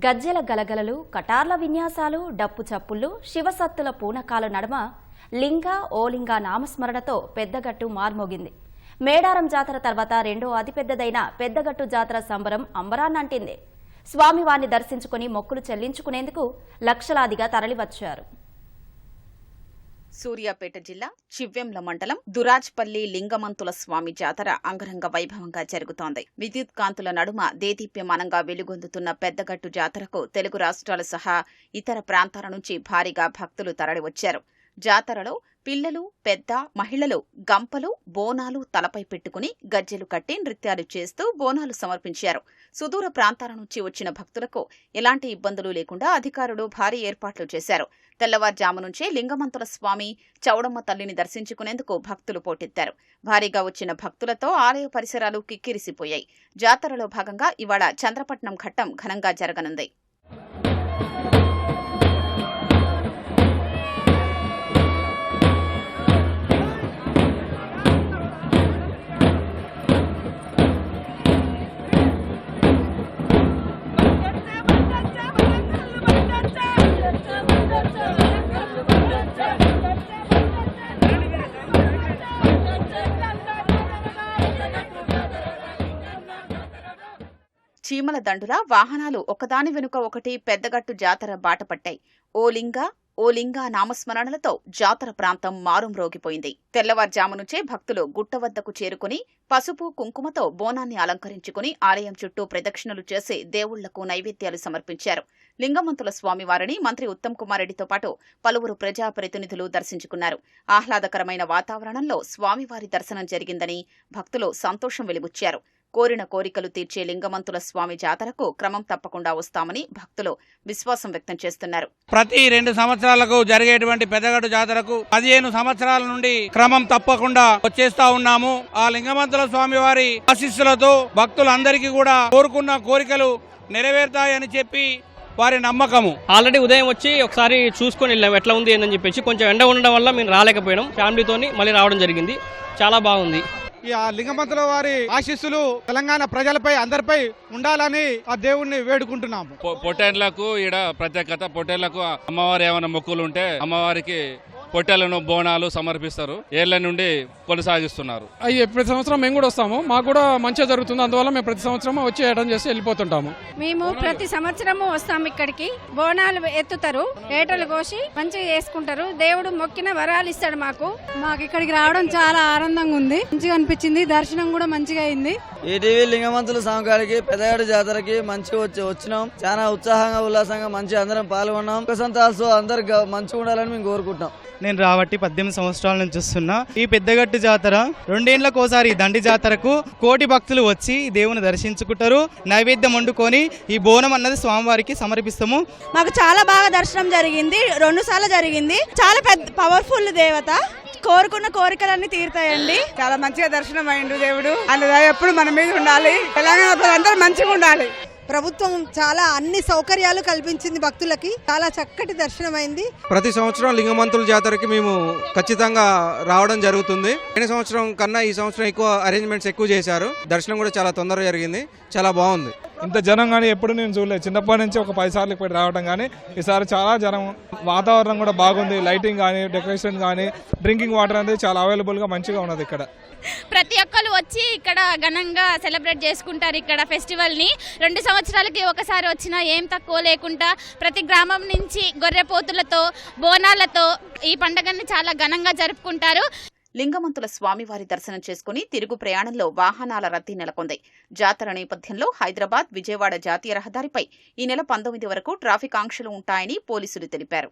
గజ్జెల గలగలలు, కటార్ల విన్యాసాలు, డప్పు చప్పుళ్ళు, శివసత్తుల పూనకాల నడుమ లింగ ఓలింగ నామస్మరణతో పెద్దగట్టు మార్మోగింది. మేడారం జాతర తర్వాత రెండో అతిపెద్దదైన పెద్దగట్టు జాతర సంబరం అంబరాన్నంటింది. స్వామివారిని దర్శించుకుని మొక్కులు చెల్లించుకునేందుకు లక్షలాదిగా తరలివచ్చారు. సూర్యాపేట జిల్లా చివ్వెంల మండలం దురాజ్పల్లి లింగమంతుల స్వామి జాతర అంగరంగ వైభవంగా జరుగుతోంది. విద్యుత్ కాంతుల నడుమ దేదీప్యమానంగా వెలుగొందుతున్న పెద్దగట్టు జాతరకు తెలుగు రాష్ట్రాలు సహా ఇతర ప్రాంతాల నుంచి భారీగా భక్తులు తరలివచ్చారు. జాతరలో పిల్లలు, పెద్ద, మహిళలు గంపలు, బోనాలు తలపై పెట్టుకుని గజ్జెలు కట్టి నృత్యాలు చేస్తూ బోనాలు సమర్పించారు. సుదూర ప్రాంతాల నుంచి వచ్చిన భక్తులకు ఎలాంటి ఇబ్బందులు లేకుండా అధికారులు భారీ ఏర్పాట్లు చేశారు. తెల్లవారుజాము నుంచే లింగమంతుల స్వామి, చౌడమ్మ తల్లిని దర్శించుకునేందుకు భక్తులు పోటెత్తారు. భారీగా వచ్చిన భక్తులతో ఆలయ పరిసరాలు కిక్కిరిసిపోయాయి. జాతరలో భాగంగా ఇవాళ చంద్రపట్నం ఘట్టం ఘనంగా జరగనుంది. చీమల దండులా వాహనాలు ఒకదాని వెనుక ఒకటి పెద్దగట్టు జాతర బాటపట్టాయి. ఓ లింగ నామస్మరణలతో జాతర ప్రాంతం మారుమ్రోగిపోయింది. తెల్లవారుజాము నుంచే భక్తులు గుట్ట వద్దకు చేరుకుని పసుపు, కుంకుమతో బోనాన్ని అలంకరించుకుని ఆలయం చుట్టూ ప్రదక్షిణలు చేసి దేవుళ్లకు నైవేద్యాలు సమర్పించారు. లింగమంతుల స్వామివారిని మంత్రి ఉత్తమ్ కుమార్ రెడ్డితో పాటు పలువురు ప్రజాప్రతినిధులు దర్శించుకున్నారు. ఆహ్లాదకరమైన వాతావరణంలో స్వామివారి దర్శనం జరిగిందని భక్తులు సంతోషం వెలిబుచ్చారు. కోరిన కోరికలు తీర్చే లింగమంతుల స్వామి జాతరకు క్రమం తప్పకుండా వస్తామని భక్తులు విశ్వాసం వ్యక్తం చేస్తున్నారు. ప్రతి 2 సంవత్సరాలకు జరిగేటువంటి పెద్దగట్టు జాతరకు 15 సంవత్సరాల నుండి క్రమం తప్పకుండా వచ్చేస్తా ఉన్నాము. ఆ లింగమంతుల స్వామి వారి ఆశీస్సులతో భక్తులందరికీ కూడా కోరుకున్న కోరికలు నెరవేరుతాయని చెప్పి వారి నమ్మకము. ఆల్రెడీ ఉదయం వచ్చి ఒకసారి చూసుకొని వెళ్ళాం ఎట్లా ఉంది అని చెప్పేసి. కొంచెం ఎండ ఉండడం వల్ల మేము రాలేకపోయినాం. ఫ్యామిలీతోని మళ్ళీ రావడం జరిగింది. చాలా బాగుంది. ఈ లింగమంతుల వారి ఆశీస్సులు తెలంగాణ ప్రజలపై అందరిపై ఉండాలని ఆ దేవుణ్ణి వేడుకుంటున్నాము. పొట్టేళ్లకు ఈడ ప్రత్యేకత. పొట్టేళ్లకు అమ్మవారి ఏమైనా మొక్కులు ఉంటే అమ్మవారికి పొట్టేళ్లను, బోనాలు సమర్పిస్తారు. ఏళ్ల నుండి కొనసాగిస్తున్నారు. ప్రతి సంవత్సరం మేము కూడా వస్తాము. మాకు కూడా మంచిగా జరుగుతుంది. అందువల్ల మేము ప్రతి సంవత్సరం వచ్చి ఏటం చేసి వెళ్ళిపోతుంటాము. మేము ప్రతి సంవత్సరము వస్తాము. ఇక్కడికి బోనాలు ఎత్తుతారు, ఏటలు కోసి మంచిగా చేసుకుంటారు. దేవుడు మొక్కిన వరాలు ఇస్తాడు. మాకు ఇక్కడికి రావడం చాలా ఆనందంగా ఉంది. మంచిగా అనిపించింది. దర్శనం కూడా మంచిగా అయింది. ఈటీవీ లింగమంతుల స్వామి గారికి పెద్దగట్టు జాతరకి మంచిగా వచ్చినాం. చాలా ఉత్సాహంగా, ఉల్లాసంగా మంచి అందరం పాల్గొన్నాం. సంతాల్సు అందరు మంచిగా ఉండాలని మేము కోరుకుంటున్నాం. నేను రాబట్టి 18 సంవత్సరాల నుంచి వస్తున్నా. ఈ పెద్దగట్టు జాతర 2 ఏళ్లకోసారి దండి జాతరకు కోటి భక్తులు వచ్చి దేవుని దర్శించుకుంటారు. నైవేద్యం వండుకొని ఈ బోనం అన్నది స్వామివారికి సమర్పిస్తాము. మాకు చాలా బాగా దర్శనం జరిగింది. 2 సార్లు జరిగింది. చాలా పెద్ద పవర్ఫుల్ దేవత. కోరుకున్న కోరికలన్నీ తీరుతాయండి. చాలా మంచిగా దర్శనం అయిండు దేవుడు. అందులో ఎప్పుడు మన మీద ఉండాలి. తెలంగాణ ప్రజలందరూ మంచిగా ఉండాలి. ప్రభుత్వం చాలా అన్ని సౌకర్యాలు కల్పించింది భక్తులకి. చాలా చక్కటి దర్శనం అయింది. ప్రతి సంవత్సరం లింగమంతుల జాతరకి మేము ఖచ్చితంగా రావడం జరుగుతుంది. పోయిన సంవత్సరం కన్నా ఈ సంవత్సరం ఎక్కువ అరేంజ్మెంట్స్ ఎక్కువ చేశారు. దర్శనం కూడా చాలా తొందరగా జరిగింది. చాలా బాగుంది. ఇంత జనం కానీ ఎప్పుడు నేను చూడలేదు. చిన్నప్పటి నుంచి ఒక 10 సార్లు ఇప్పుడు రావడం కానీ ఈసారి చాలా జనం. వాతావరణం కూడా బాగుంది. లైటింగ్ కానీ, డెకరేషన్ కానీ, డ్రింకింగ్ వాటర్ అనేది చాలా అవైలబుల్ గా మంచిగా ఉన్నది. ఇక్కడ ప్రతి ఒక్కరు వచ్చి ఇక్కడ ఘనంగా సెలబ్రేట్ చేసుకుంటారు. ఇక్కడ ఫెస్టివల్ ని 2 సంవత్సరాలకి ఒకసారి వచ్చినా ఏం తక్కువ లేకుండా ప్రతి గ్రామం నుంచి గొర్రెపోతులతో, బోనాలతో ఈ పండుగని చాలా ఘనంగా జరుపుకుంటారు. లింగమంతుల స్వామివారి దర్శనం చేసుకుని తిరుగు ప్రయాణంలో వాహనాల రద్దీ నెలకొంది. జాతర నేపథ్యంలో హైదరాబాద్, విజయవాడ జాతీయ రహదారిపై ఈ నెల 19 వరకు ట్రాఫిక్ ఆంక్షలు ఉంటాయని పోలీసులు తెలిపారు.